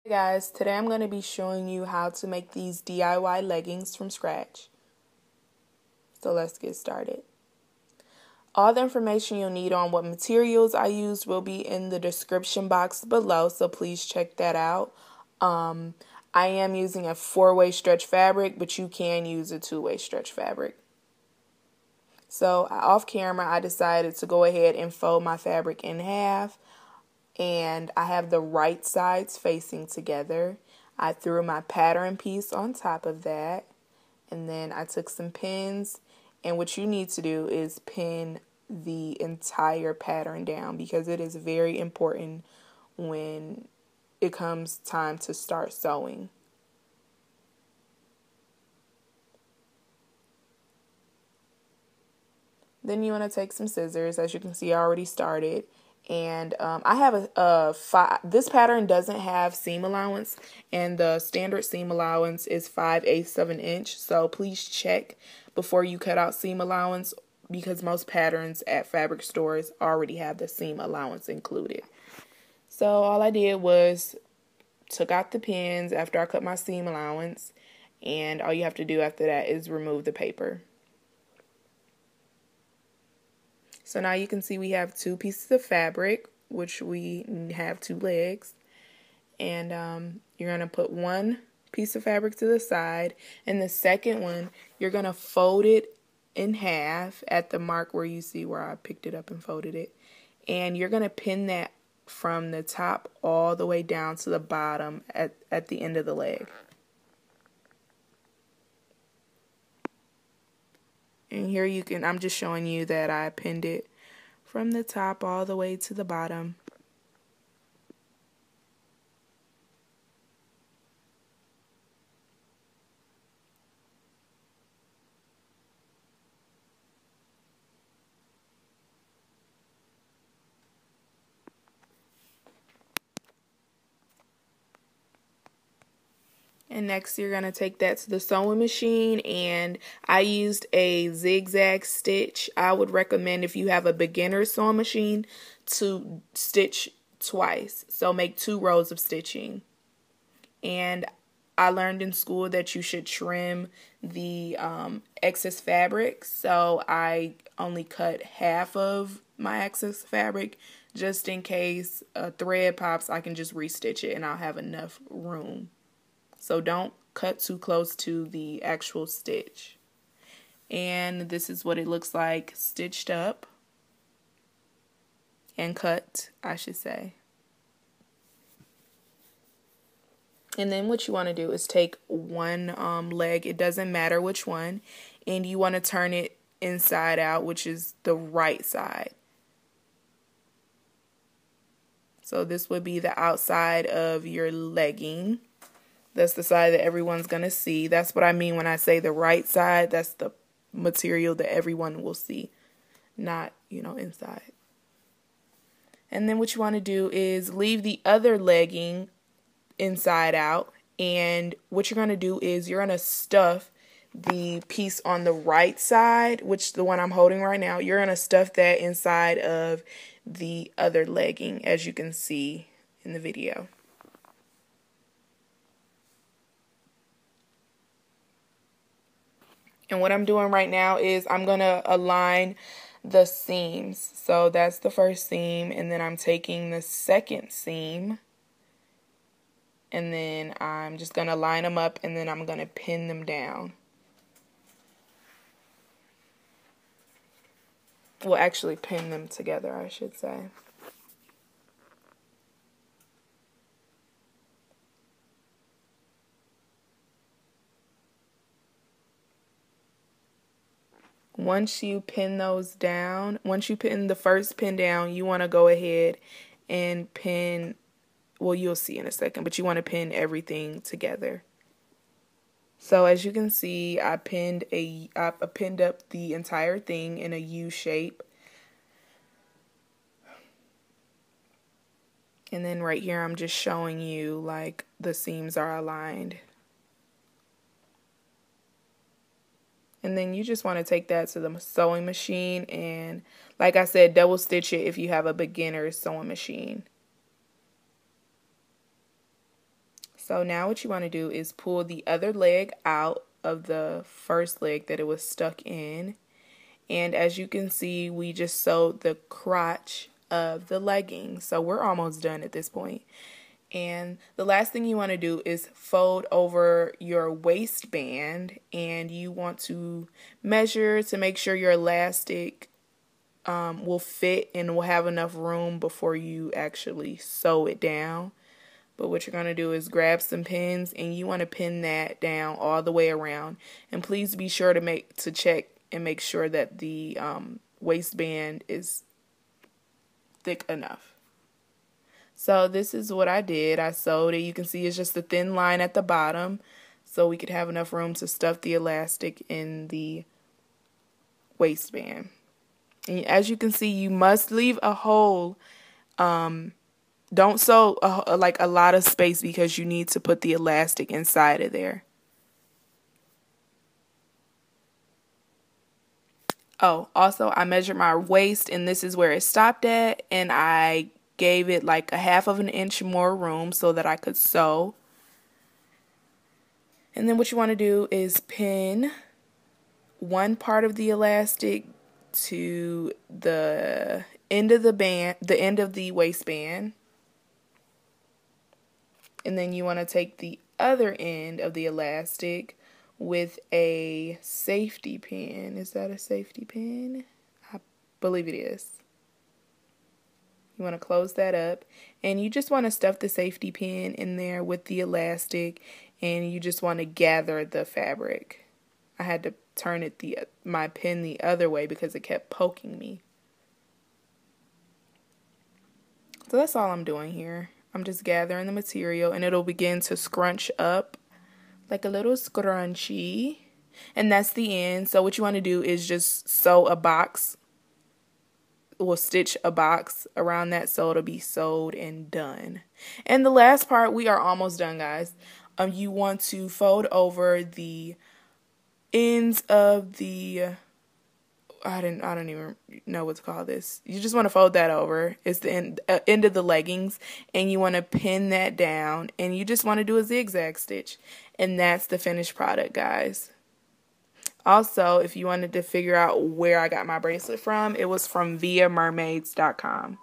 Hey guys, today I'm going to be showing you how to make these DIY leggings from scratch. So let's get started. All the information you'll need on what materials I used will be in the description box below, so please check that out. I am using a 4-way stretch fabric, but you can use a 2-way stretch fabric. So off camera, I decided to go ahead and fold my fabric in half. And I have the right sides facing together. I threw my pattern piece on top of that, and then I took some pins, and what you need to do is pin the entire pattern down because it is very important when it comes time to start sewing. Then you want to take some scissors. As you can see, I already started. And I have this pattern doesn't have seam allowance, and the standard seam allowance is 5/8 of an inch. So please check before you cut out seam allowance because most patterns at fabric stores already have the seam allowance included. So all I did was took out the pins after I cut my seam allowance, and all you have to do after that is remove the paper. So now you can see we have 2 pieces of fabric, which we have 2 legs. And you're going to put 1 piece of fabric to the side. And the second one, you're going to fold it in half at the mark where you see where I picked it up and folded it. And you're going to pin that from the top all the way down to the bottom at the end of the leg. And here you can, I'm just showing you that I pinned it from the top all the way to the bottom. And next you're going to take that to the sewing machine, and I used a zigzag stitch. I would recommend, if you have a beginner sewing machine, to stitch twice. So make 2 rows of stitching. And I learned in school that you should trim the excess fabric. So I only cut half of my excess fabric just in case a thread pops. I can just restitch it and I'll have enough room. So don't cut too close to the actual stitch. And this is what it looks like stitched up and cut, I should say. And then what you want to do is take one leg, it doesn't matter which one, and you want to turn it inside out, which is the right side. So this would be the outside of your legging. That's the side that everyone's going to see. That's what I mean when I say the right side. That's the material that everyone will see, not, inside. And then what you want to do is leave the other legging inside out. And what you're going to do is you're going to stuff the piece on the right side, which the one I'm holding right now, you're going to stuff that inside of the other legging, as you can see in the video. And what I'm doing right now is I'm going to align the seams. So that's the first seam, and then I'm taking the second seam, and then I'm just going to line them up, and then I'm going to pin them down. Well, actually pin them together, I should say. Once you pin those down, once you pin the first pin down, you want to go ahead and pin, well, you'll see in a second, but you want to pin everything together. So as you can see, I pinned up the entire thing in a U shape. And then right here, I'm just showing you like the seams are aligned. And then you just want to take that to the sewing machine, and like I said, double stitch it if you have a beginner sewing machine. So now what you want to do is pull the other leg out of the first leg that it was stuck in. And as you can see, we just sewed the crotch of the legging. So we're almost done at this point. And the last thing you want to do is fold over your waistband, and you want to measure to make sure your elastic will fit and will have enough room before you actually sew it down. But what you're going to do is grab some pins, and you want to pin that down all the way around. And please be sure to check and make sure that the waistband is thick enough. So this is what I did. I sewed it. You can see it's just a thin line at the bottom, so we could have enough room to stuff the elastic in the waistband. And as you can see, you must leave a hole. Don't sew like a lot of space, because you need to put the elastic inside of there. Oh, also I measured my waist, and this is where it stopped at, and I gave it like a 1/2 inch more room so that I could sew. And then what you want to do is pin one part of the elastic to the end of the end of the waistband. And then you want to take the other end of the elastic with a safety pin. Is that a safety pin? I believe it is. You want to close that up, and you just want to stuff the safety pin in there with the elastic, and you just want to gather the fabric. I had to turn my pin the other way because it kept poking me. So that's all I'm doing here. I'm just gathering the material, and it'll begin to scrunch up like a little scrunchie. And that's the end. So what you want to do is just sew a box. We'll stitch a box around that so it'll be sewed and done. And the last part, we are almost done, guys. You want to fold over the ends of the I don't even know what to call this. You just want to fold that over. It's the end of the leggings, and you want to pin that down, and you just want to do a zigzag stitch, and that's the finished product, guys. Also, if you wanted to figure out where I got my bracelet from, it was from viamermaids.com.